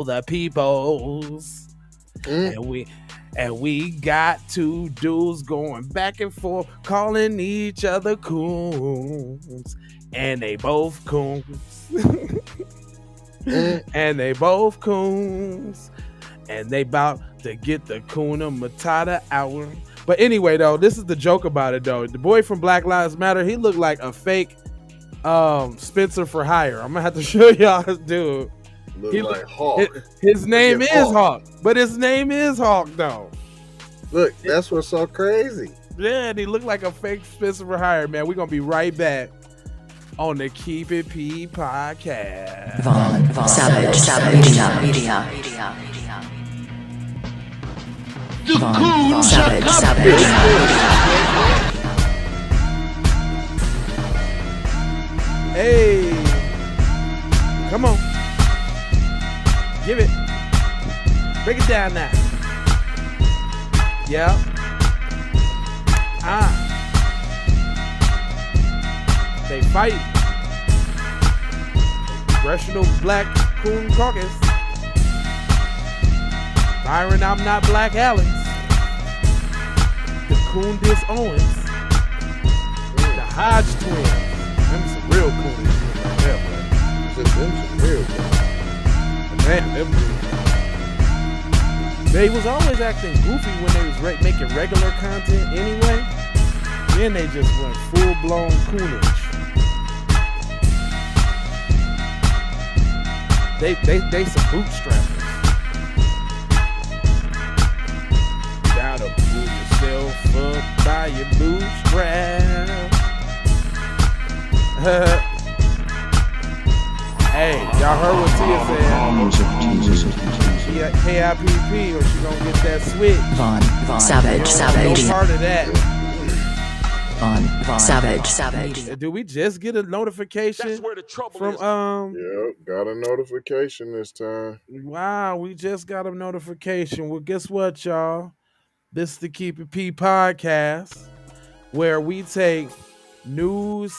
the peoples. Mm. And we got two dudes going back and forth, calling each other coons. And they both coons. And they both coons. And they about to get the Coonin Matata hour. But anyway, though, this is the joke about it, though. The boy from Black Lives Matter, he looked like a fake Spencer for hire. I'm gonna have to show y'all this dude. Look like Hawk. His name is Hawk, but his name is Hawk, though. Look, that's what's so crazy. Yeah, and he looked like a fake Spencer for hire, man. We're gonna be right back on the Keep It P podcast. Savage Media. The Coon Savage. Hey, come on, give it, break it down now. Yeah. They fight. Congressional Black Coon Caucus. Byron, I'm not Black Alex. The Coon Dis Owens. The Hodge twins. Them some real cool right there, man. Them some real cool. Man, them they was always acting goofy when they was making regular content anyway. Then they just went full-blown coonage. They some bootstrappers. Gotta pull yourself up by your bootstraps. Hey, y'all heard what Tia said. She got KIPP or she gonna get that switch. Von Savage. No part of that. Von Savage. Do we just get a notification from Yep, got a notification this time. Wow, we just got a notification. Well, guess what, y'all? This is the Keep It P podcast, where we take news,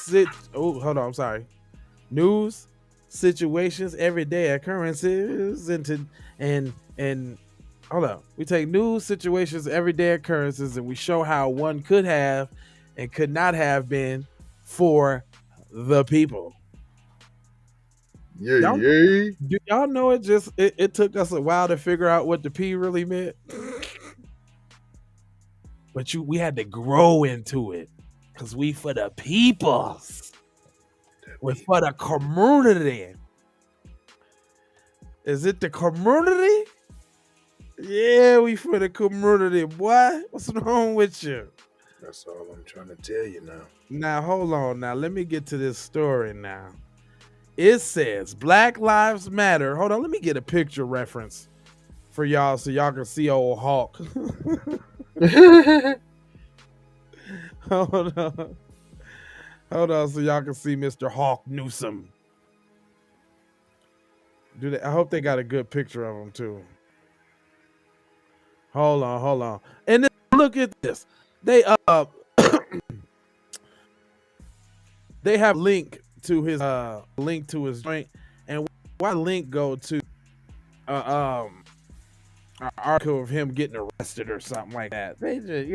situations, everyday occurrences, we take news, situations, everyday occurrences, and we show how one could have and could not have been for the people. Yeah. Do y'all know it took us a while to figure out what the P really meant? But we had to grow into it because we for the peoples. We're for the community. Is it the community? Yeah, we for the community, boy. What's wrong with you? That's all I'm trying to tell you now. Now, hold on. Now, let me get to this story now. It says Black Lives Matter. Hold on. Let me get a picture reference for y'all so y'all can see old Hawk. Hold on so y'all can see Mr. Hawk Newsom. I hope they got a good picture of him too. Hold on. And then look at this. They they have link to his joint, and why link go to an article of him getting arrested or something like that. They just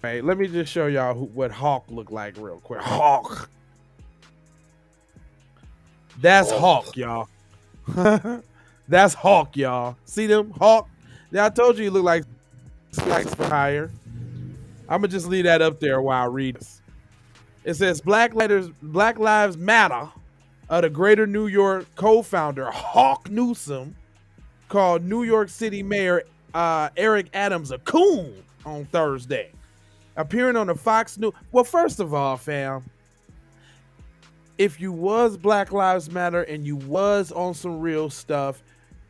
Hey, let me just show y'all what Hawk looked like real quick. Hawk. That's Hawk, y'all. That's Hawk, y'all. See them? Hawk. Yeah, I told you he looked like for hire. I'm gonna just leave that up there while I read this. It says Black Lives Matter. The Greater New York co-founder Hawk Newsom called New York City Mayor Eric Adams a coon on Thursday, appearing on the Fox News. Well, first of all, fam, if you was Black Lives Matter and you was on some real stuff,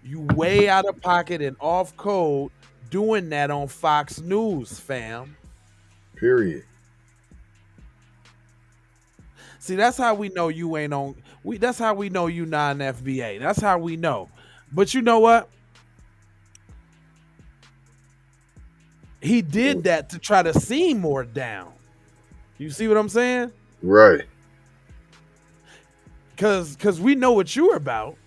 you way out of pocket and off code doing that on Fox News, fam. Period. See, that's how we know you ain't on. That's how we know you not an FBA. That's how we know. But you know what? He did that to try to seem more down. You see what I'm saying? Right. Cause we know what you're about.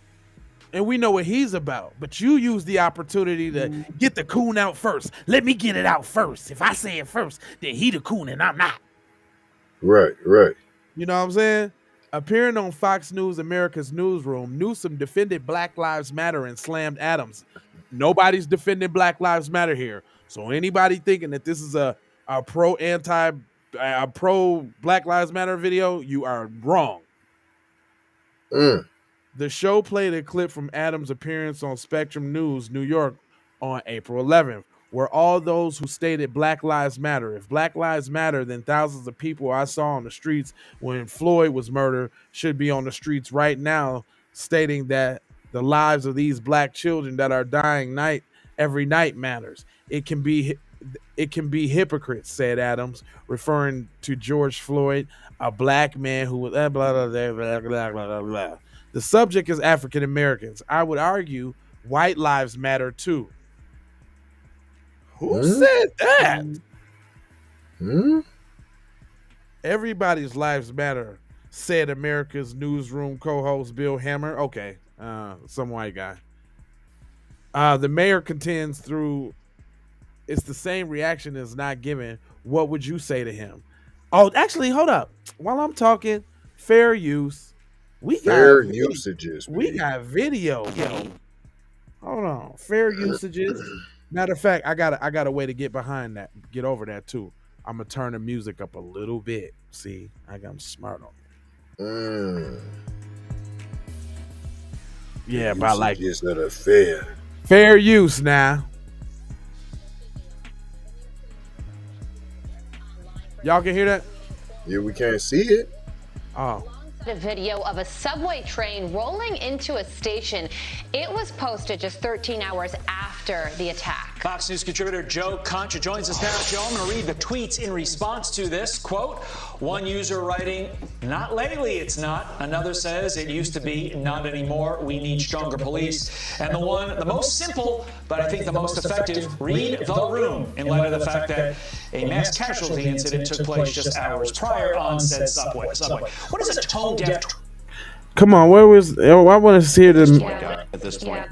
And we know what he's about, but you use the opportunity to get the coon out first. Let me get it out first. If I say it first, then he the coon and I'm not. Right. You know what I'm saying? Appearing on Fox News America's Newsroom, Newsom defended Black Lives Matter and slammed Adams. Nobody's defending Black Lives Matter here. So anybody thinking that this is a pro Black Lives Matter video, you are wrong. The show played a clip from Adams' appearance on Spectrum News, New York, on April 11th, where all those who stated Black Lives Matter. If Black Lives Matter, then thousands of people I saw on the streets when Floyd was murdered should be on the streets right now, stating that the lives of these black children that are dying every night matters. It can be hypocrites, said Adams, referring to George Floyd, a black man who was blah, blah, blah, blah, blah, blah, blah. The subject is African Americans. I would argue white lives matter too. Who said that? Everybody's lives matter, said America's Newsroom co-host Bill Hammer. Okay, some white guy. The mayor contends through it's the same reaction as not given. What would you say to him? Oh, actually, hold up. While I'm talking, fair use. We got usages. We got video. Yo. Hold on. Fair usages. Matter of fact, I got a way to get behind that, get over that too. I'm gonna turn the music up a little bit. See, I'm smart on it. Yeah, but I like usages that are fair use now. Y'all can hear that? Yeah, we can't see it. Oh. A video of a subway train rolling into a station. It was posted just 13 hours after the attack. Fox News contributor Joe Concha joins us now. Joe, I'm going to read the tweets in response to this. Quote, one user writing, not lately, it's not. Another says, it used to be, not anymore. We need stronger police. And the most simple, but I think the most effective, read the room in light of the fact that a mass casualty incident took place just hours prior on said subway. What is a tone-deaf? Come on, where was? I want to hear this. At this point,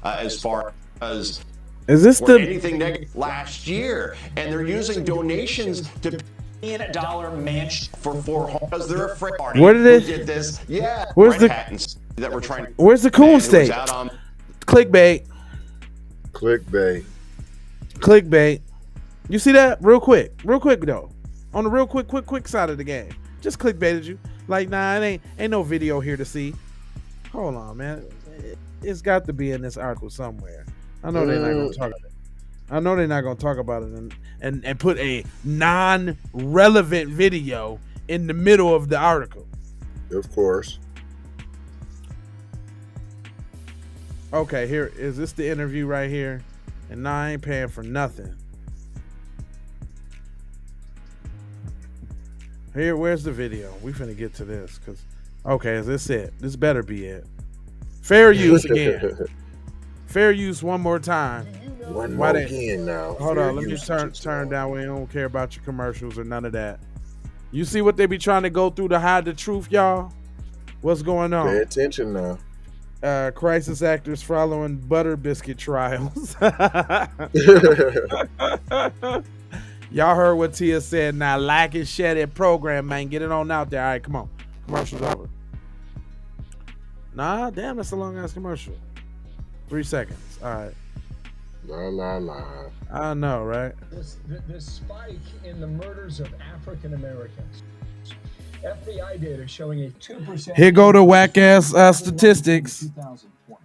as far as is this the anything negative last year, and they're using donations to $1 mansion for because they're afraid. Where did it? Did this? Yeah. Where's the patents that we're trying? Where's the Coon state? Clickbait. You see that? Real quick though. On the real quick side of the game. Just clickbaited you. Like, nah, it ain't no video here to see. Hold on, man. It's got to be in this article somewhere. I know they're not gonna talk about it. I know they're not gonna talk about it and put a non-relevant video in the middle of the article. Of course. Okay, here is this the interview right here, and nah, I ain't paying for nothing. Here, where's the video? We finna get to this, cause okay, is this it? This better be it. Fair use again. Fair use one more time. One more again now. Hold on, let me turn down. We don't care about your commercials or none of that. You see what they be trying to go through to hide the truth, y'all? What's going on? Pay attention now. Crisis actors following butter biscuit trials. Y'all heard what Tia said. Now like and share that program, man. Get it on out there. All right, come on. Commercial's over. Nah, damn, that's a long ass commercial. 3 seconds. All right. La. I know, right? This spike in the murders of African Americans. FBI data showing a 2%. Here go the whack ass statistics. 2020.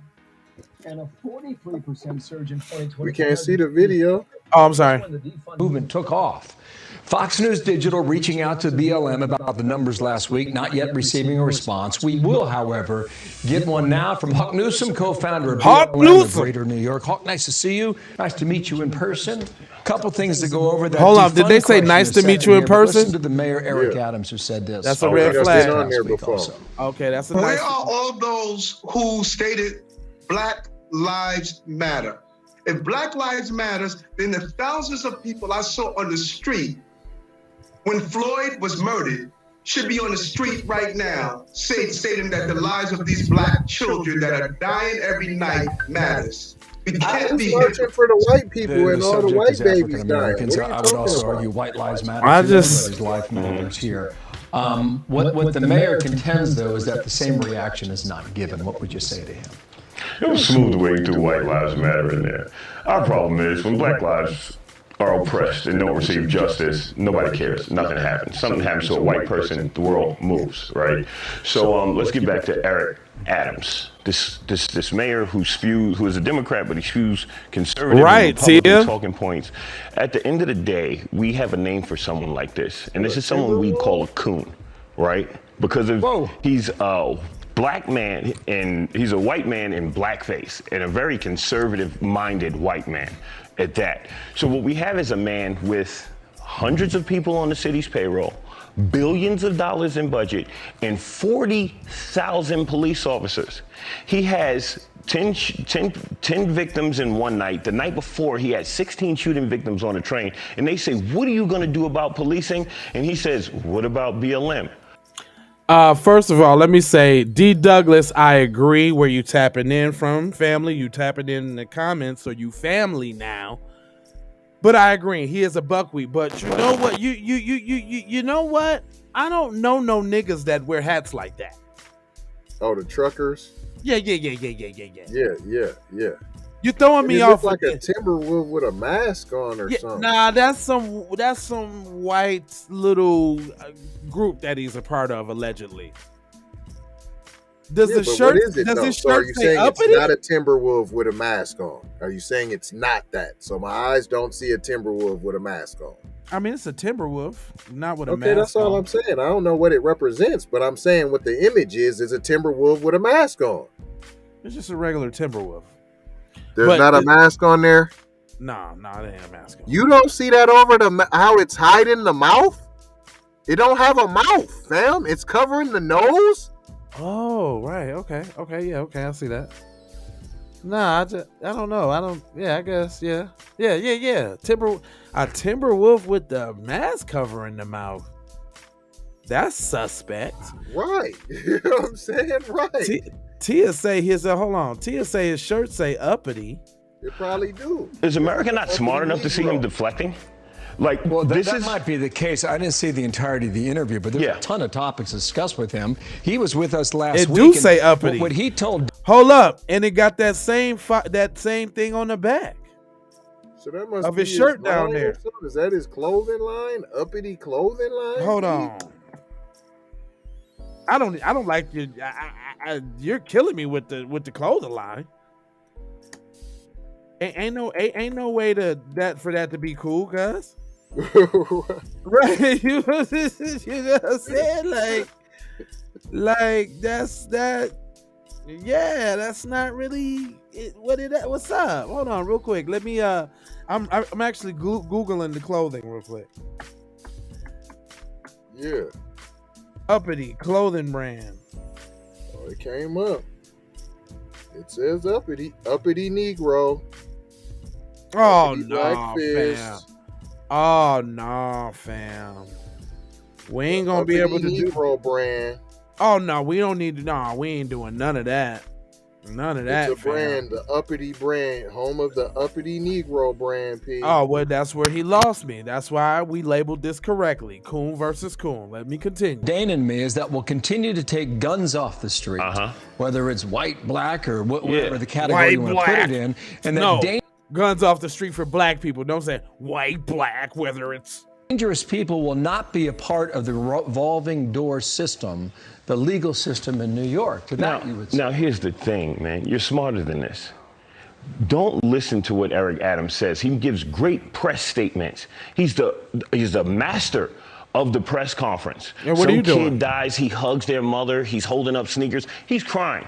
And a 43% surge in 2020. We can't see the video. Oh, I'm sorry. Movement took off. Fox News Digital reaching out to BLM about the numbers last week, not yet receiving a response. We will, however, get one now from Hawk Newsom, co-founder of BLM of Greater New York. Hawk, nice to see you. Nice to meet you in person. Couple things to go over. That hold on, did they say nice to meet you in person? Listen to the mayor, Eric Adams, who said this. That's a red flag. On there before. Okay, that's a nice. nice. Where are all those who stated Black Lives Matter? If Black Lives Matters, then the thousands of people I saw on the street when Floyd was murdered should be on the street right now stating that the lives of these black children that are dying every night matters. We can't be marching for the white people and all the subject white is babies African dying. Americans. What are you I would talking also about? argue white lives matter. I too, just- everybody's life matters here. What the mayor contends, though, is that the same reaction is not given. What would you say to him? It was smooth way through White Lives Matter in there. Our problem is when black lives are oppressed and don't receive justice, nobody cares. Nothing happens. Something happens to a white person, the world moves, right? So let's get back to Eric Adams, this mayor who is a Democrat, but he spews conservative and Republican talking points. At the end of the day, we have a name for someone like this, and this is someone we call a coon, right? Because he's a black man and he's a white man in blackface and a very conservative-minded white man at that. So what we have is a man with hundreds of people on the city's payroll, billions of dollars in budget, and 40,000 police officers. He has 10 victims in one night. The night before, he had 16 shooting victims on a train. And they say, what are you going to do about policing? And he says, what about BLM? First of all, let me say, D. Douglas, I agree. Where you tapping in from, family? You tapping in the comments, so you family now. But I agree, he is a buckwheat. But you know what? You know what? I don't know no niggas that wear hats like that. Oh, the truckers. Yeah. Yeah. You throwing me He off look like a Timberwolf with a mask on or something. Nah, that's some white little group that he's a part of, allegedly. Does the shirt? What is it, does though? his So are shirt you say saying uppity? it's not a Timberwolf with a mask on? Are you saying it's not that? So my eyes don't see a Timberwolf with a mask on. I mean, it's a Timberwolf, not with a mask. Okay, that's all on. I'm saying. I don't know what it represents, but I'm saying what the image is a Timberwolf with a mask on. It's just a regular Timberwolf. There's not a mask on there? No, it ain't a mask on. You don't see that over how it's hiding the mouth? It don't have a mouth, fam. It's covering the nose. Oh, right. Okay. Yeah. Okay. I see that. Nah, I don't know. I guess. Yeah. A Timberwolf with the mask covering the mouth. That's suspect. Right. You know what I'm saying? Right. Tia say Tia say his shirt say uppity. It probably do. Is America not smart enough to see him deflecting? Like, well, that might be the case. I didn't see the entirety of the interview, but there's a ton of topics discussed with him. He was with us last week. It do say uppity. What he told. Hold up, and it got that same thing on the back. So that must of be his shirt down line there. or something? Is that his clothing line? Uppity clothing line? Hold on. I don't like you. You're killing me with the clothing line. Ain't no way for that to be cool, cuz. Right? You know what I'm saying? Like that's that. Yeah, that's not really what's up? Hold on, real quick. Let me. I'm actually googling the clothing real quick. Yeah. Uppity clothing brand. Oh, it came up. It says uppity Negro. Oh uppity no, fam. Oh no, fam. We ain't gonna be able to do Negro brand. Oh no, we don't need to. No, we ain't doing none of that. None of that. It's a brand, the uppity brand, home of the uppity Negro brand. P. Oh well, that's where he lost me. That's why we labeled this correctly. Coon versus Coon. Let me continue. Dane and me is that we'll continue to take guns off the street, whether it's white, black, or whatever the category you want to put it in. And no, Dane guns off the street for black people. Don't say white, black, whether it's. Dangerous people will not be a part of the revolving door system, the legal system in New York. Now, here's the thing, man. You're smarter than this. Don't listen to what Eric Adams says. He gives great press statements. He's the master of the press conference. Yeah, what are you doing? Some kid dies, he hugs their mother, he's holding up sneakers, he's crying.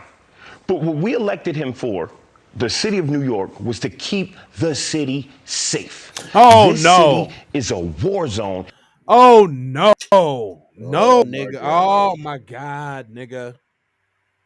But what we elected him for, the city of New York, was to keep the city safe. Oh, this no. City is a war zone. Oh, no. No, nigga. Oh, my God, nigga.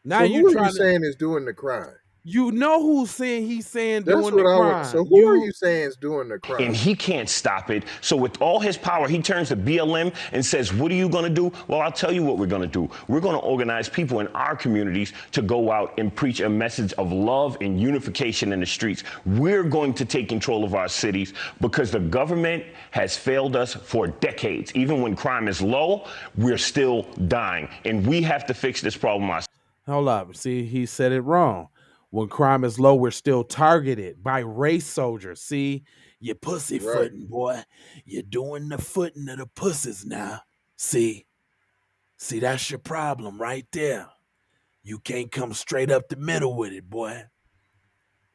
Now so you who trying are you saying is doing the crime? You know who's saying he's saying That's doing what the I crime. was. So who are you saying is doing the crime? And he can't stop it. So with all his power, he turns to BLM and says, what are you going to do? Well, I'll tell you what we're going to do. We're going to organize people in our communities to go out and preach a message of love and unification in the streets. We're going to take control of our cities because the government has failed us for decades. Even when crime is low, we're still dying. And we have to fix this problem ourselves. Hold up. See, he said it wrong. When crime is low, we're still targeted by race soldiers. See, you pussyfooting, boy. You're doing the footing of the pussies now. See, that's your problem right there. You can't come straight up the middle with it, boy.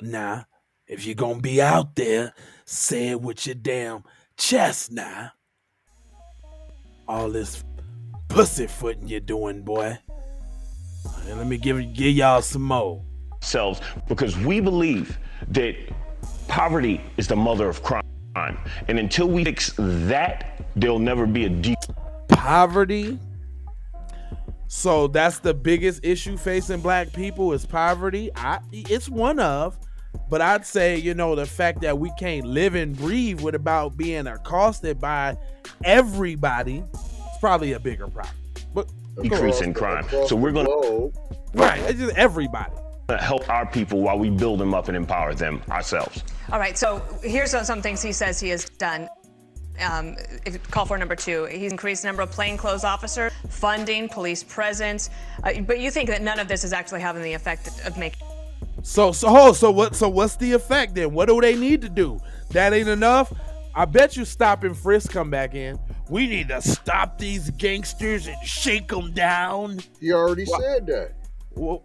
Nah, if you're going to be out there, say it with your damn chest now. All this pussyfooting you're doing, boy. And let me give y'all some more. Because we believe that poverty is the mother of crime. And until we fix that, there'll never be a poverty. So that's the biggest issue facing black people is poverty. It's one of, but I'd say, the fact that we can't live and breathe without being accosted by everybody is probably a bigger problem. But decrease in crime. So we're going to it's just everybody. Help our people while we build them up and empower them ourselves. All right, so here's some things he says he has done. Call for number 2. He's increased the number of plainclothes officers, funding, police presence. But you think that none of this is actually having the effect of making. So what's the effect then? What do they need to do? That ain't enough. I bet you stop and frisk come back in. We need to stop these gangsters and shake them down. He already said that. Well,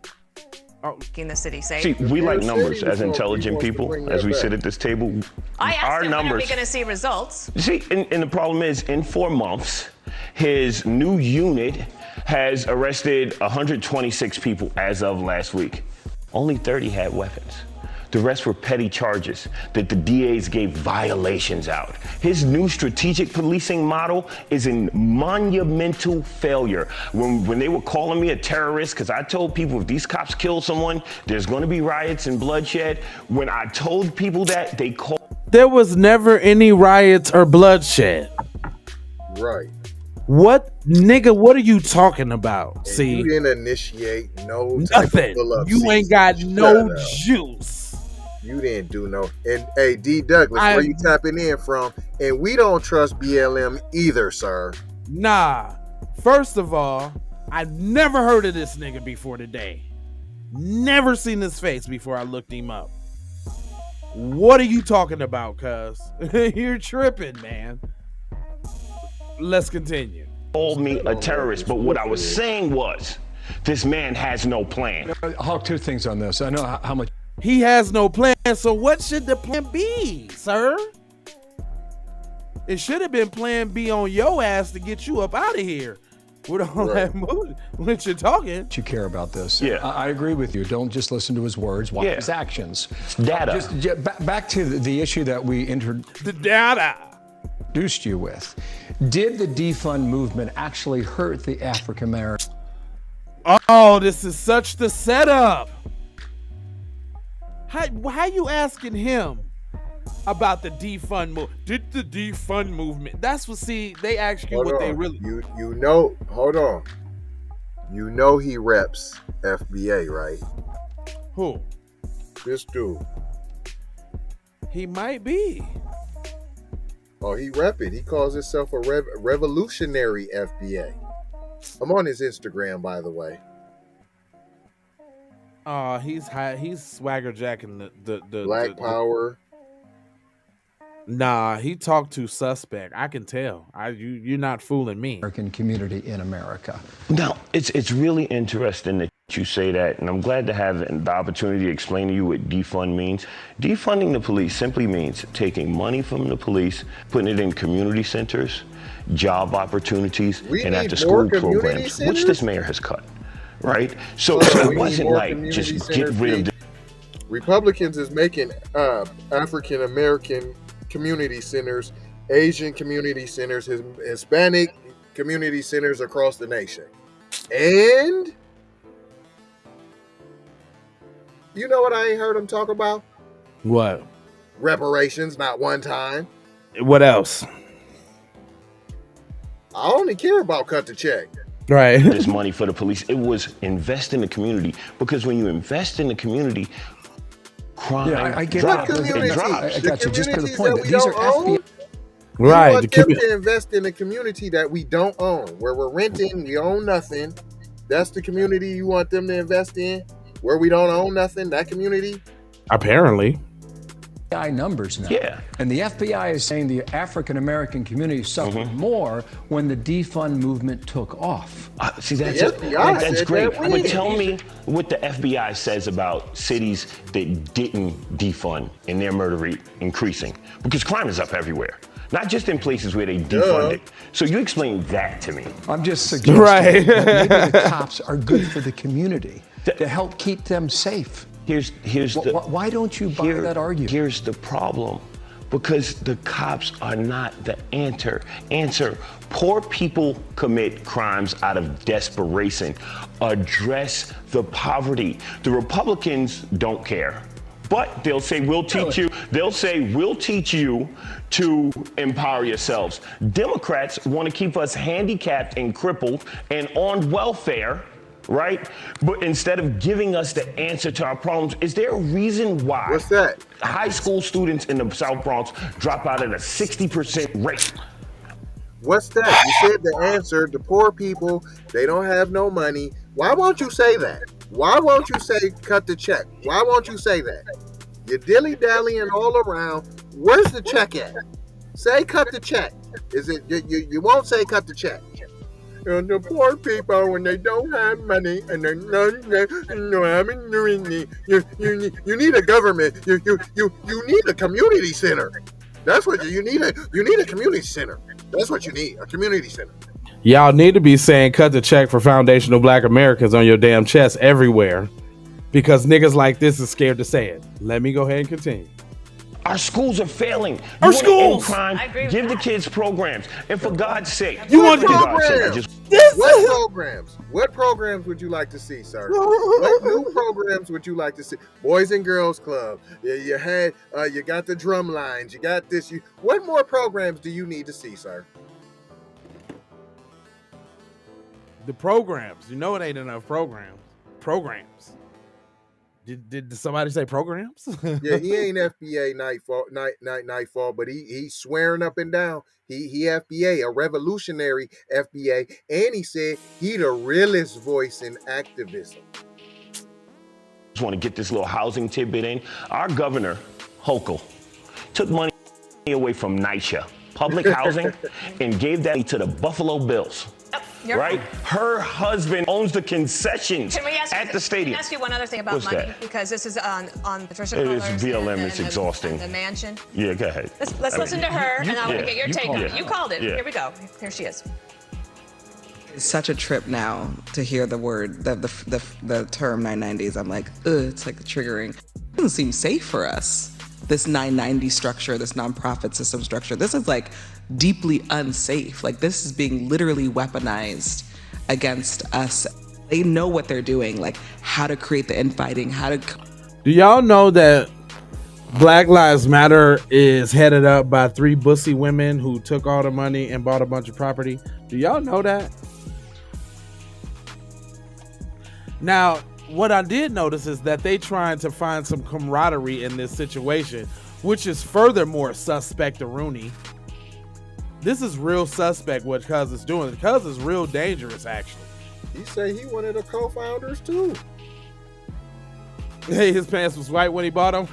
in the city safe. See, we like numbers as intelligent people, as we sit at this table. I asked our him, numbers. When are we going to see results? See, and the problem is, in 4 months, his new unit has arrested 126 people as of last week. Only 30 had weapons. The rest were petty charges that the DAs gave violations out. His new strategic policing model is a monumental failure. When they were calling me a terrorist, because I told people if these cops kill someone, there's going to be riots and bloodshed. When I told people that, they called. There was never any riots or bloodshed. Right. What, nigga, what are you talking about? And See, you didn't initiate no nothing. You ain't got no juice. You didn't do no. And hey, D Douglas, where you tapping in from? And we don't trust BLM either, sir. Nah. First of all, I never heard of this nigga before today. Never seen his face before I looked him up. What are you talking about, cuz? You're tripping, man. Let's continue. Called me a terrorist, but what I was saying was, this man has no plan. Hawk, 2 things on this. I know how much. He has no plan, so what should the plan be, sir? It should have been plan B on your ass to get you up out of here. With all that mood, when you're talking. You care about this. Yeah. I agree with you. Don't just listen to his words, watch his actions. It's data. Back to the issue that we the data. Introduced you with. Did the defund movement actually hurt the African American? Oh, this is such the setup. How you asking him about the defund movement? Did the defund movement? That's what. See, they ask you what they really. You know. Hold on. You know he reps FBA, right? Who? This dude. He might be. Oh, he rep it. He calls himself a revolutionary FBA. I'm on his Instagram, by the way. He's swagger jacking the Black Power. Nah, he talked to suspect. I can tell. You're not fooling me. American community in America. Now, it's really interesting that you say that, and I'm glad to have the opportunity to explain to you what defund means. Defunding the police simply means taking money from the police, putting it in community centers, job opportunities, and after-school programs, which this mayor has cut. Right? So it wasn't like just get rid of the Republicans is making African American community centers, Asian community centers, Hispanic community centers across the nation. And You know what I ain't heard him talk about? What? Reparations, not one time. What else? I only care about cut the check. Right. This money for the police. It was invest in the community, because when you invest in the community, crime I get drops. that. It drops. I got you. Just for the Communities point that that we these are don't own? FBI. Right. You want them to invest in a community that we don't own, where we're renting, we own nothing. That's the community you want them to invest in, where we don't own nothing. That community. Apparently. Numbers now. Yeah. And the FBI is saying the African American community suffered more when the defund movement took off. See, that's that's great. that But tell me what the FBI says about cities that didn't defund and their murder rate increasing, because crime is up everywhere, not just in places where they defunded. So you explain that to me. I'm just suggesting that maybe the cops are good for the community to help keep them safe. Why don't you buy that argument? Here's the problem. Because the cops are not the answer. Poor people commit crimes out of desperation. Address the poverty. The Republicans don't care. But they'll say, we'll teach you. They'll say, we'll teach you to empower yourselves. Democrats want to keep us handicapped and crippled and on welfare, right? But instead of giving us the answer to our problems, is there a reason why? What's that? High school students in the South Bronx drop out at a 60% rate. What's that? You said the answer, the poor people, they don't have no money. Why won't you say that? Why won't you say cut the check? Why won't you say that? You're dilly-dallying all around. Where's the check at? Say cut the check. Is it you won't say cut the check? And the poor people, when they don't have money and they're you need a government. You need a community center. That's what you need. You need a community center. That's what you need. A community center. Y'all need to be saying cut the check for foundational Black Americans on your damn chest everywhere, because niggas like this is scared to say it. Let me go ahead and continue. Our schools are failing. Our schools. Crime, give the kids programs. And for God's sake, What programs? What programs would you like to see, sir? What new programs would you like to see? Boys and Girls Club. You had, you got the drum lines. You got this. What more programs do you need to see, sir? The programs. You know it ain't enough programs. Programs. Did somebody say programs? Yeah, he ain't FBA nightfall, but he's swearing up and down. He FBA, a revolutionary FBA, and he said he the realest voice in activism. Just want to get this little housing tidbit in. Our governor, Hochul, took money away from NYCHA, public housing, and gave that to the Buffalo Bills. Right? Her husband owns the concessions at the stadium. Can I ask you one other thing about What's money? That? Because this is on Patricia It Fuller's is BLM. and It's exhausting. The mansion. Yeah, go ahead. Let's listen to her, and I want to get your take on it. it. You called it. Yeah. Here we go. Here she is. It's such a trip now to hear the word, the term 990s. I'm like, ugh, it's like triggering. It doesn't seem safe for us. This 990 structure, this nonprofit system structure, this is like deeply unsafe. Like this is being literally weaponized against us. They know what they're doing, like how to create the infighting, how to... Do y'all know that Black Lives Matter is headed up by 3 bussy women who took all the money and bought a bunch of property? Do y'all know that? Now, what I did notice is that they trying to find some camaraderie in this situation, which is furthermore suspect-a-rooney. This is real suspect what Cuz is doing. Cuz is real dangerous, actually. He say he one of the co-founders too. Hey, his pants was white when he bought them.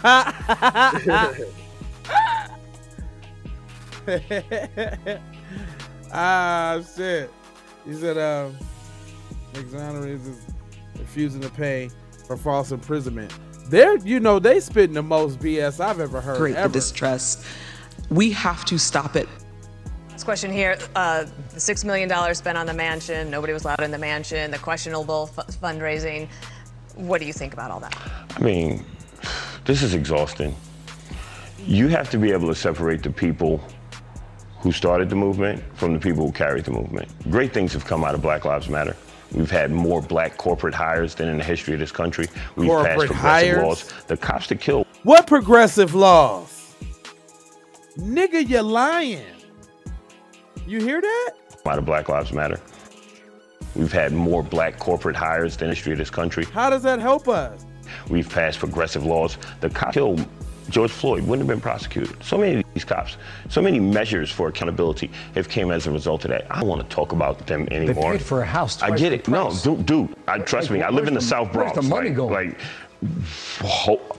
Ah, shit. He said, exonerates is refusing to pay for false imprisonment. They're, they spitting the most BS I've ever heard. Create the distrust. We have to stop it. Last question here. The $6 million spent on the mansion. Nobody was allowed in the mansion. The questionable fundraising. What do you think about all that? I mean, this is exhausting. You have to be able to separate the people who started the movement from the people who carried the movement. Great things have come out of Black Lives Matter. We've had more black corporate hires than in the history of this country. We've Corporate passed progressive hires? laws. The cops that kill. What progressive laws? Nigga, you're lying. You hear that? A lot of Black Lives Matter. We've had more black corporate hires than in the history of this country. How does that help us? We've passed progressive laws. The cops killed George Floyd wouldn't have been prosecuted. So many of these cops, so many measures for accountability have came as a result of that. I don't want to talk about them anymore. They paid for a house twice I get the it. No, price. dude, trust me. I live in the South Bronx. Where's the money going?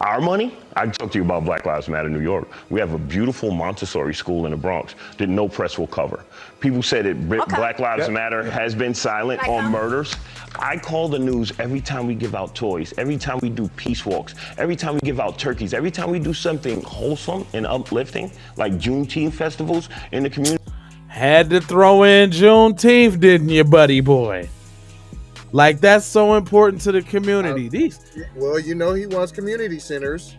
Our money? I talked to you about Black Lives Matter in New York. We have a beautiful Montessori school in the Bronx that no press will cover. People say that Black Lives Matter has been silent on murders. I call the news every time we give out toys, every time we do peace walks, every time we give out turkeys, every time we do something wholesome and uplifting, like Juneteenth festivals in the community. Had to throw in Juneteenth, didn't you, buddy boy? Like, that's so important to the community. Well, you know he wants community centers.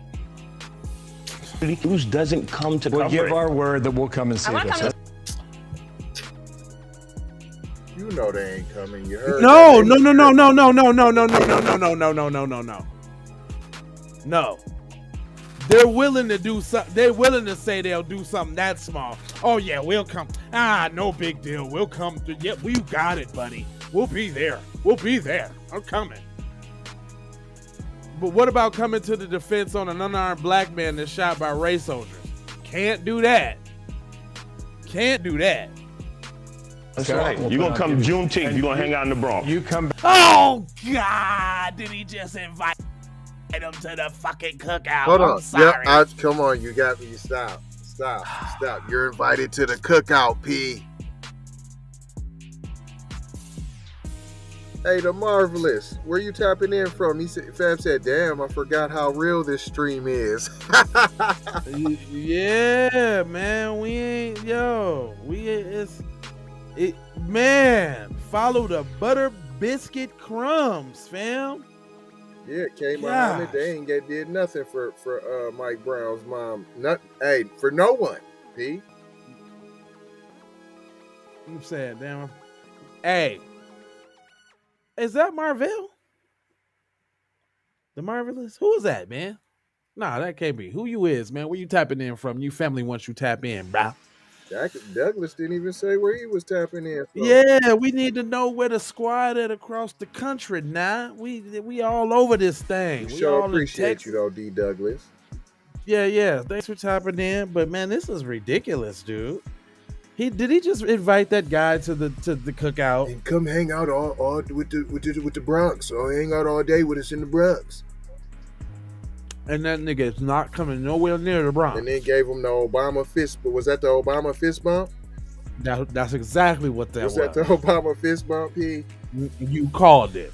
News doesn't come to We'll cover give it. our word that we'll come and see this. You know they ain't coming. You heard No. They're willing to do something. They're willing to say they'll do something that small. Oh yeah, we'll come. No big deal. We'll come. Yeah, we got it, buddy. We'll be there. I'm coming. But what about coming to the defense on an unarmed black man that's shot by race soldiers? Can't do that. That's right. You're going to come Juneteenth. You're going to hang out in the Bronx. You come back. Oh, God. Did he just invite him to the fucking cookout? Hold on. I'm sorry. Yeah, come on. You got me. Stop. You're invited to the cookout, P. Hey, the Marvelous. Where you tapping in from? He said, Fam said, damn, I forgot how real this stream is. Yeah, man. Man, follow the butter biscuit crumbs, fam. Yeah, K. Muhammad, they ain't did nothing for Mike Brown's mom. For no one, P. You said, damn. Hey, is that Marvel? The Marvelous? Who is that, man? Nah, that can't be. Who you is, man? Where you tapping in from? You family wants you tap in, bro. Douglas didn't even say where he was tapping in from. Yeah, we need to know where the squad at across the country now. We all over this thing. We all sure in appreciate Texas. you though, D. Douglas. Yeah. Thanks for tapping in. But man, this is ridiculous, dude. Did he just invite that guy to the cookout? And come hang out all with the Bronx, or hang out all day with us in the Bronx. And that nigga is not coming nowhere near the Bronx. And then gave him the Obama fist. But was that the Obama fist bump? That's exactly what that was. Was that the Obama fist bump, P? You called it.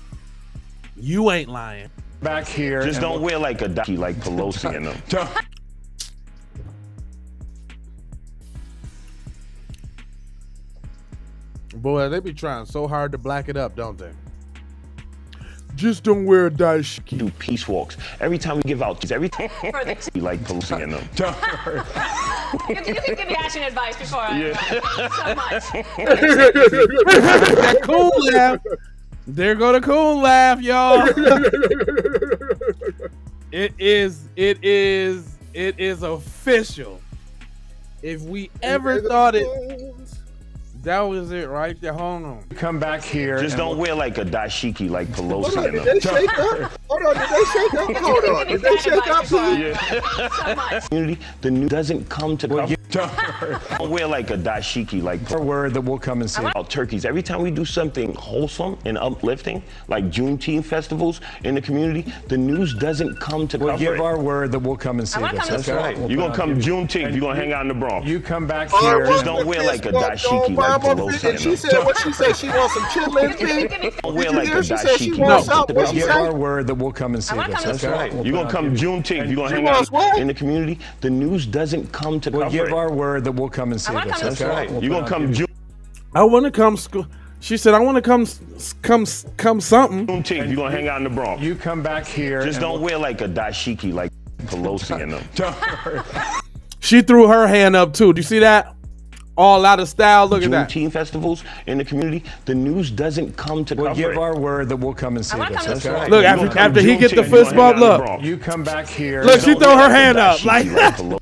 You ain't lying. Back here. Just don't wear like a donkey like Pelosi in them. Boy, they be trying so hard to black it up, don't they? Just don't wear a dashiki. Do peace walks. Every time we give out, like Pelosi in them. You can give me action advice before I so much. That Coon laugh. There go the Coon laugh, y'all. It is official. If we ever thought it, that was it right there. Hold on. Come back here. Just don't wear like a dashiki like Pelosi in them. Did they shake up? Hold on, did they shake up? Hold on, did they shake up? Community, the news doesn't come to cover. Don't wear like a dashiki like our word that we'll come and see. Out turkeys. Every time we do something wholesome and uplifting, like Juneteenth festivals in the community, the news doesn't come to cover. We'll give it. our word that we'll come and see this. That's right. You're gonna come Juneteenth. You're gonna hang out in the Bronx. You come back here. Just don't wear like a dashiki like Pelosi. And she said what she said. She wants some chitlins. Don't wear like a She said she dashiki. wants something. What We'll she give say? our word that we'll come and see this. That's right. You're gonna come Juneteenth. You're gonna hang wants out what? in the community. The news doesn't come to We'll cover give it. our word that we'll come and see this. That's right. You're gonna come I want to come school. She said, I want to come something. Juneteenth. You're gonna hang out in the Bronx. You come back here. Just don't wear like a dashiki like Pelosi in them. She threw her hand up too. Do you see that? All out of style. Look at that. Juneteenth festivals in the community, the news doesn't come to We'll cover give it. our word that we'll come and see wanna this. come and see Okay? it. Look, after he get the Juneteenth, fist you gonna bump, hang out in the look. Bronx. You come back here. Look, she Don't throw wear her like a hand up. dashiki Like, Polo-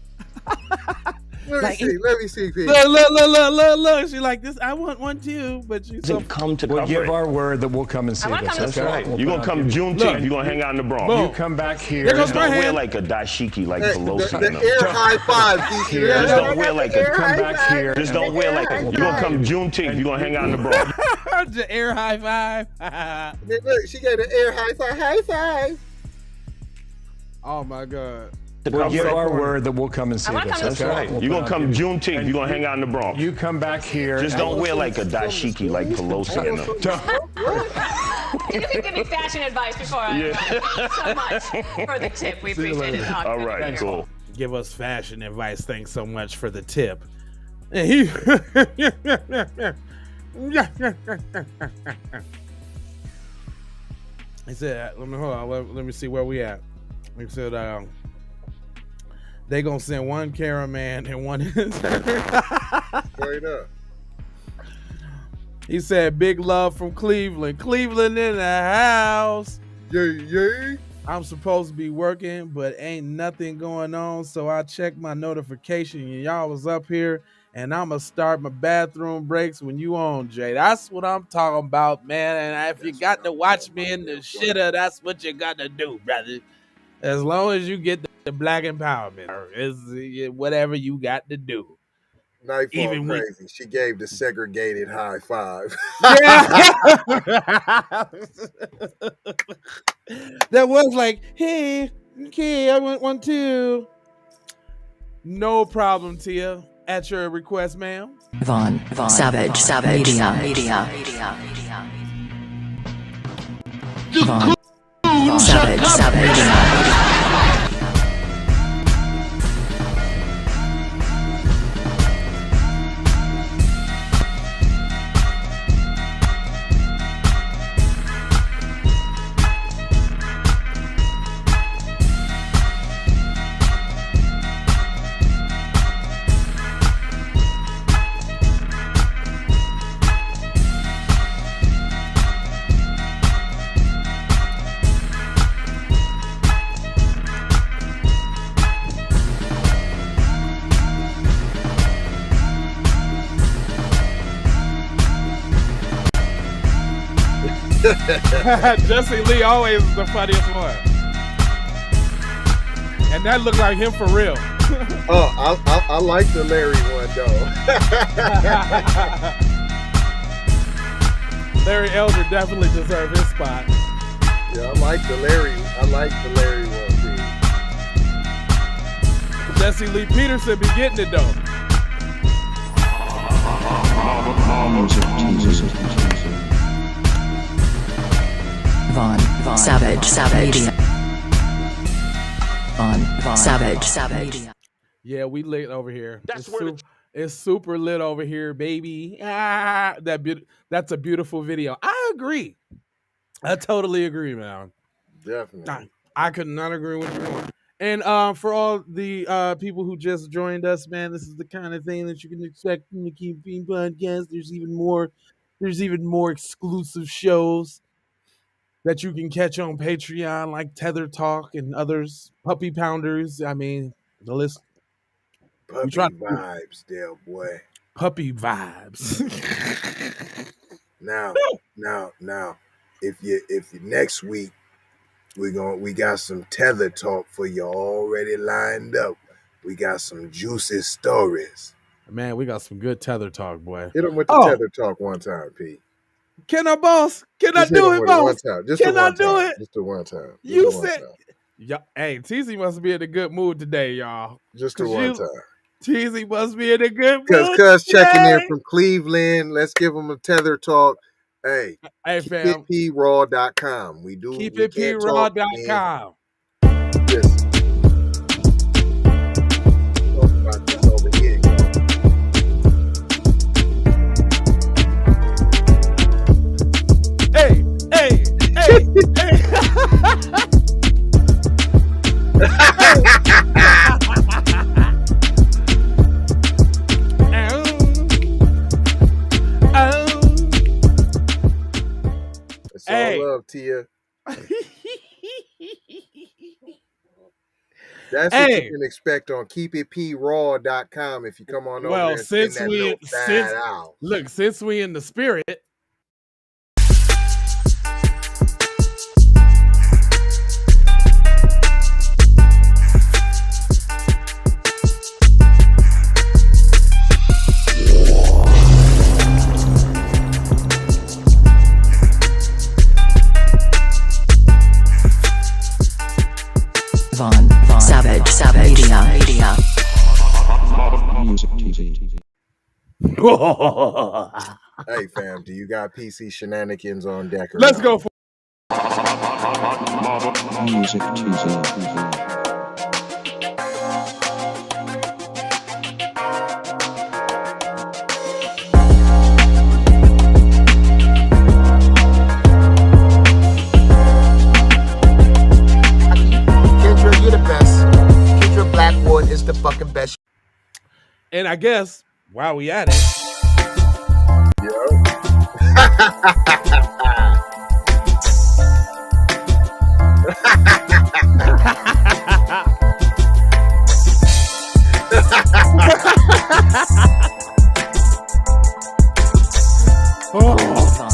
Let me see, Pete. look. She like this. I want one too, but she's so. doesn't come to We'll cover give it. our word that we'll come and see wanna this. come and see Okay? it. We'll You're put gonna on come TV. Juneteenth, you're gonna hang out in the Bronx. Boom. You come back here. There goes Just my don't wear hand. like a dashiki like Hey, Pelosi. the air high five, DC. Here. Just don't wear like a Come back here. Just don't wear like a. You're gonna come Juneteenth, you're gonna hang out in the Bronx. The air high five. Look, she gave the air high five. High five. Oh my god. We'll give our word that we'll come and see wanna this. come and see Okay? it. We'll You're put gonna on come TV. Juneteenth, you're gonna hang out in the Bronx. You come back here. Just don't wear like a dashiki like Pelosi and them. You can give me fashion advice before I Thank you so much for the tip. We appreciate it. Hawk. All right, cool. Give us fashion advice. Thanks so much for the tip. And he. He said, "Hold on. Let me see where we at." We said, "They gonna send one cameraman and one intern." Straight up. He said, "Big love from Cleveland. Cleveland in the house." Yay. I'm supposed to be working, but ain't nothing going on. So I checked my notification and y'all was up here, and I'ma start my bathroom breaks when you on, Jay. That's what I'm talking about, man. And if you got to watch me in the shitter, that's what you got to do, brother. As long as you get the black empowerment, or is whatever you got to do. Nightfall Even when- crazy. She gave the segregated high five. Yeah. That was like, hey, okay, I want one too. No problem, Tia. At your request, ma'am. Vaughn, Savage, Media. Vaughn, Savage, Media. Jesse Lee always is the funniest one. And that looked like him for real. Oh, I like the Larry one though. Larry Elder definitely deserved his spot. Yeah, I like the Larry one, dude. Jesse Lee Peterson be getting it though. Vaughn, Savage, Media. Vaughn, Savage, Media. Yeah, we lit over here. That's It's where it's super lit over here, baby. That's a beautiful video. I agree. I totally agree, man. Definitely. I could not agree with you more. And for all the people who just joined us, man, this is the kind of thing that you can expect from the Keep Being podcast. There's even more exclusive shows that you can catch on Patreon, like Tether Talk and others, Puppy Pounders. I mean, the list. Puppy vibes, there, boy. Puppy vibes. Now, if you next week we got some Tether Talk for you already lined up. We got some juicy stories. Man, we got some good Tether Talk, boy. Hit him with the Tether Talk one time, Pete. Can I, boss? Can Just I do hit him it, with boss? one time. Just Can the I one do time. it? Just the one time. Just You the one said, time. yeah. Hey, TZ must be in a good mood today, y'all. Just the one time. TZ must be in a good mood. Cuz checking in today. from Cleveland. Let's give him a Tether Talk. Hey, fam. keepitpraw.com. We Keepitpraw.com. Listen. Talk about this over here, y'all. Hey. That's what you Hey, can expect on keepitraw.com if you come on over well, there and send since that we little fat out. since we in the spirit. Von Savage Media. Hey fam, do you got PC shenanigans on deck? Or Let's not? go for Music Tuesday. Kendra, you're the best. Kendra Blackwood is the fucking best. And I guess while we at it,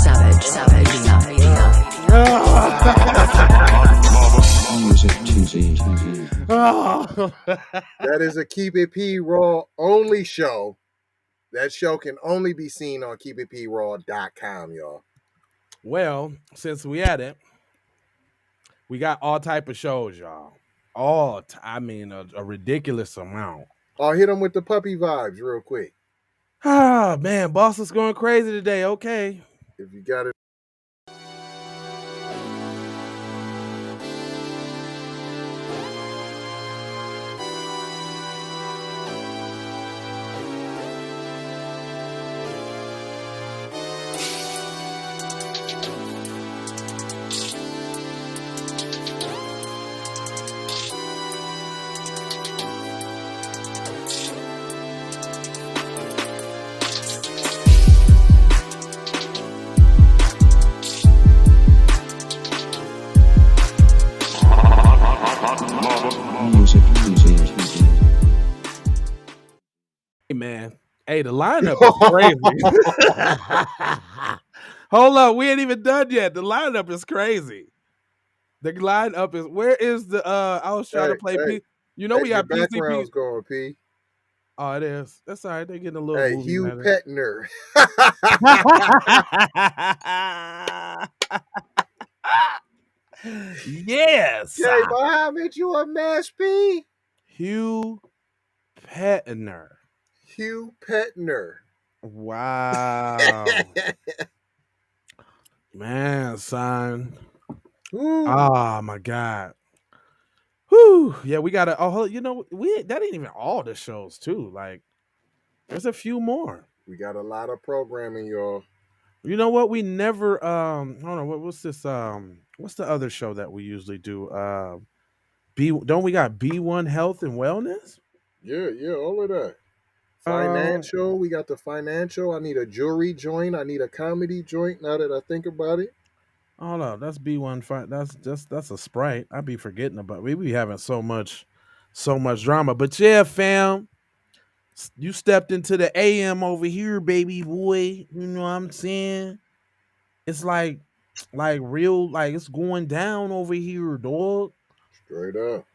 Savage Media. That is a Keep It P Raw only show. That show can only be seen on keepitraw.com, y'all. well, since we at it, we got all type of shows, y'all. I mean, a ridiculous amount. I'll hit them with the puppy vibes real quick. Ah, man, boss is going crazy today. Okay. If you got it. Hey, man. Hey, the lineup is crazy. Hold up. We ain't even done yet. The lineup is crazy. The lineup is, where is the, I was trying to play P. You know, we your got PCP. background's going, P. Oh, it is. That's all right. They're getting a little Hey, movie Hugh matter. Petner. Yes. Jay Muhammad, you a mess, P? Hugh Petner. Hugh Petner. Wow. Man, son. Oh my God. Whew. Yeah, we gotta, you know, that ain't even all the shows too. Like, there's a few more. We got a lot of programming, y'all. You know what? We never hold on, what's this? What's the other show that we usually do? Don't we got B1 Health and Wellness? Yeah, all of that. Financial, we got the financial. I need a jewelry joint. I need a comedy joint. Now that I think about it. Hold on, that's B1. That's a Sprite. I be forgetting about. We be having so much drama. But yeah, fam, you stepped into the AM over here, baby boy. You know what I'm saying? It's like real, like it's going down over here, dog. Straight up.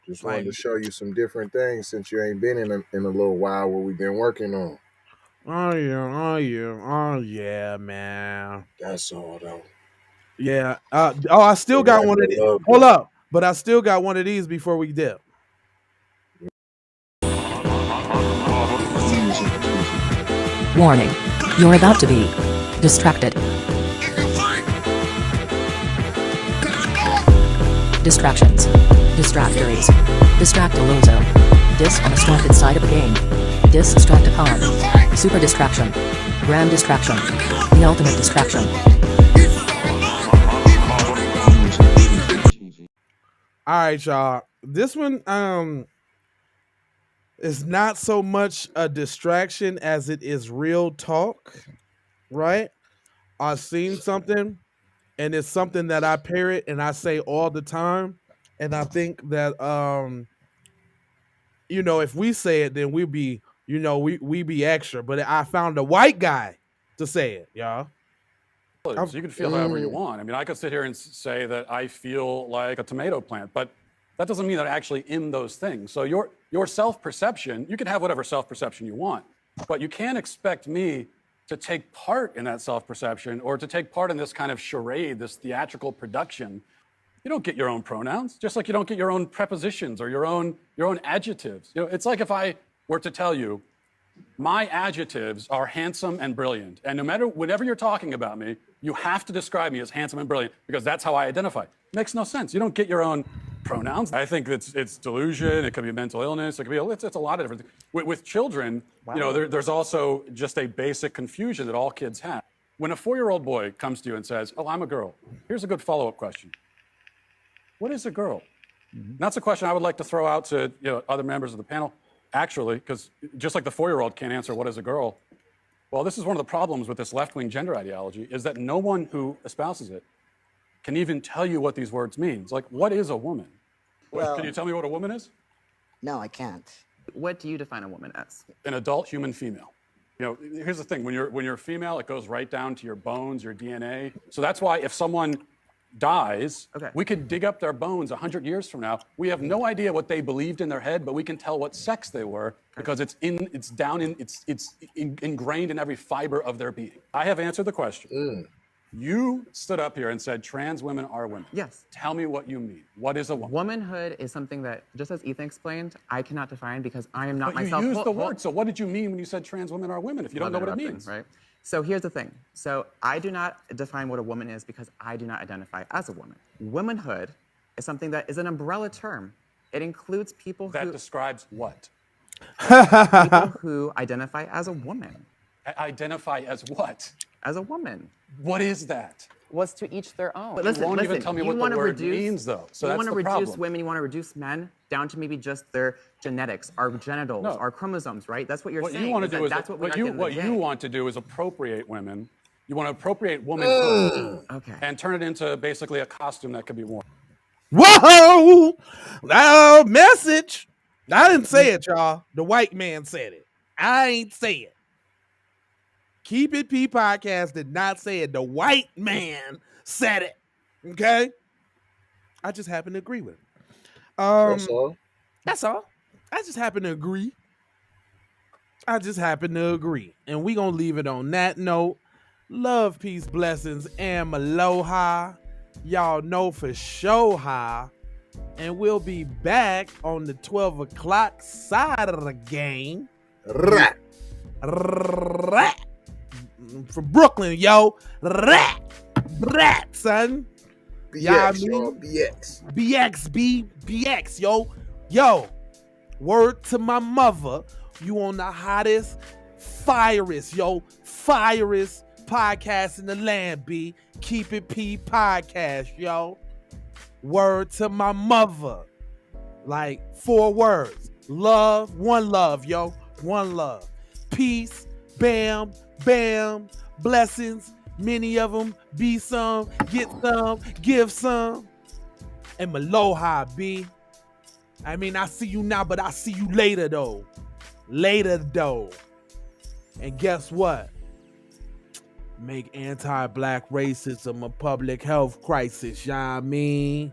Just wanted to show you some different things since you ain't been in a little while what we've been working on. Oh yeah, man. That's all though. Yeah. I still got one of these. Hold up, but I still got one of these before we dip. Warning. You're about to be distracted. Distractions. Distractories. Distractolozo. Dis on a started side of the game. Distractacon. Super distraction. Grand distraction. The ultimate distraction. All right, y'all. This one is not so much a distraction as it is real talk, right? I've seen something, and it's something that I parrot and I say all the time, And I think that if we say it, then we be be extra. But I found a white guy to say it, y'all. So you can feel however you want. I mean, I could sit here and say that I feel like a tomato plant, but that doesn't mean that I'm actually in those things. So your self-perception, you can have whatever self-perception you want, but you can't expect me to take part in that self-perception or to take part in this kind of charade, this theatrical production. You don't get your own pronouns, just like you don't get your own prepositions or your own adjectives. It's like if I were to tell you, my adjectives are handsome and brilliant, and whenever you're talking about me, you have to describe me as handsome and brilliant because that's how I identify. Makes no sense. You don't get your own pronouns. I think it's delusion. It could be mental illness. It could be it's a lot of different things. With children, there's also just a basic confusion that all kids have. When a 4-year-old boy comes to you and says, "Oh, I'm a girl," here's a good follow-up question. What is a girl? And that's a question I would like to throw out to other members of the panel. Actually, because just like the 4-year-old can't answer what is a girl, well, this is one of the problems with this left-wing gender ideology is that no one who espouses it can even tell you what these words mean. It's like, what is a woman? Well, can you tell me what a woman is? No, I can't. What do you define a woman as? An adult human female. Here's the thing. When you're female, it goes right down to your bones, your DNA. So that's why if someone dies, we could dig up their bones 100 years from now. We have no idea what they believed in their head, but we can tell what sex they were because it's ingrained in every fiber of their being. I have answered the question. You stood up here and said trans women are women. Yes. Tell me what you mean. What is a woman? Womanhood is something that, just as Ethan explained, I cannot define because I am not myself. You used the word. So what did you mean when you said trans women are women if you don't know what it means? Right. So here's the thing. So I do not define what a woman is because I do not identify as a woman. Womanhood is something that is an umbrella term. It includes people that describes what? People who identify as a woman. Identify as what? As a woman. What is that? Was to each their own. But you won't even tell me what the word means, though. So you that's want to the problem. reduce women, you want to reduce men down to maybe just their genetics, our genitals, our chromosomes, right? That's what you're saying. You want to do is that's what you want to do is appropriate women. You want to appropriate womanhood and turn it into basically a costume that could be worn. Whoa! Now, message. I didn't say it, y'all. The white man said it. I ain't say it. Keep It P podcast did not say it. The white man said it. Okay? I just happen to agree with him. That's all. That's all. I just happen to agree. And we gonna leave it on that note. Love, peace, blessings, and aloha. Y'all know for sure how. And we'll be back on the 12 o'clock side of the game. Rat. From Brooklyn, yo. Rat, son. BX, y'all, BX, yo. Word to my mother. You on the hottest, firest podcast in the land, B. Keep It P podcast, yo. Word to my mother. Like 4 words. Love, one love, yo. One love. Peace, bam, bam, blessings, many of them, be some, get some, give some, and aloha, B. I mean, I see you now, but I see you later, though. And guess what? Make anti-black racism a public health crisis, y'all mean?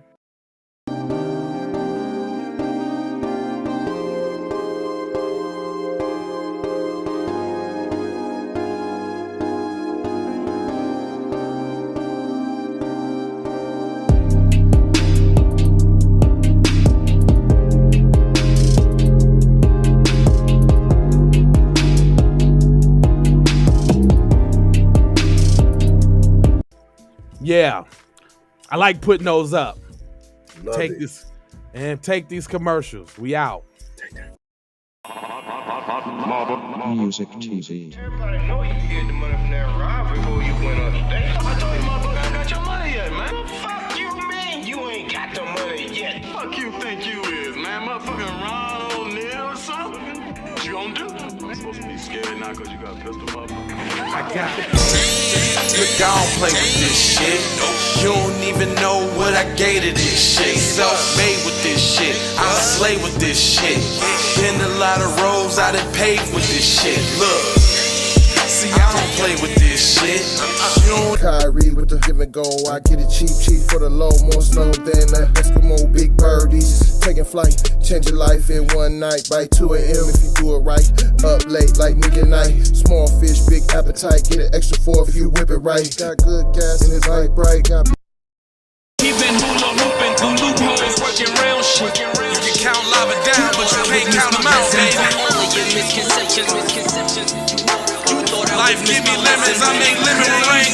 Yeah, I like putting those up. Take these commercials. We out. Music TV. Everybody know you get the money from that ride before you went on stage. I told you motherfucker I got your money yet, man. Fuck you, man. You ain't got the money yet. Fuck you think you is, man. Motherfucking Ron O'Neal or something. What you gonna do? You supposed to be scared now because you got a pistol up. I got it. Look, I don't play with this shit. You don't even know what I gave to this shit. Self-made with this shit. I slay with this shit. Been a lot of roads I done paved with this shit. Look. See, I don't play with this shit. Kyrie with the give and go. I get it cheap for the low. More snow than the Eskimo big birdies. Taking flight, change your life in one night. By 2 a.m. if you do it right. Up late like nigga night. Small fish, big appetite. Get an extra 4 if you whip it right. Got good gas and it's light bright. Got He been hula hooping through loopholes, working real shit. You can count lava down, but you can't count them out, baby. Life give me lemons, I make lemon rain.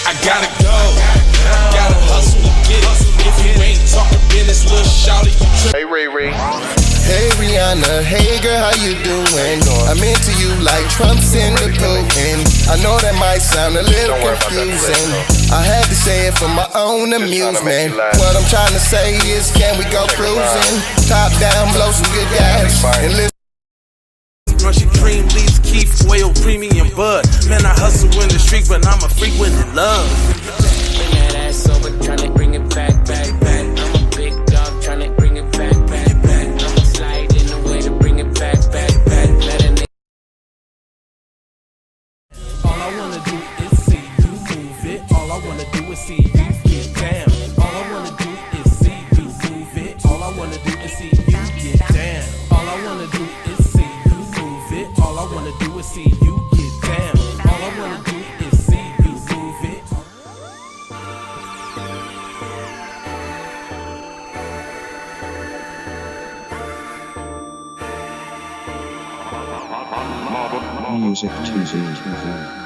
I gotta go, gotta hustle to get it. If you ain't talking business, little shawty, you trip. Hey Ray Ray. Hey Rihanna, hey girl, how you doing? I'm into you like Trump's in the Putin. I know that might sound a little confusing. I had to say it for my own amusement. What I'm trying to say is, can we go cruising? Top down, blow some good gas, and listen. Russian cream, leaves, Keith, oil, premium bud. Man, I hustle in the street, but I'm a freak with the love. Bring that ass over, tryna bring it back. I'm a big dog, tryna bring it back. I'ma slide in the way to bring it back. Let a nigga. All I wanna do is see you move it. All I wanna do is see you get down. All I wanna do is see you move it. All I wanna do is see you get down. All I wanna do is see you move it. All I wanna do is see you get down. All I wanna do is see you move it. Music TV.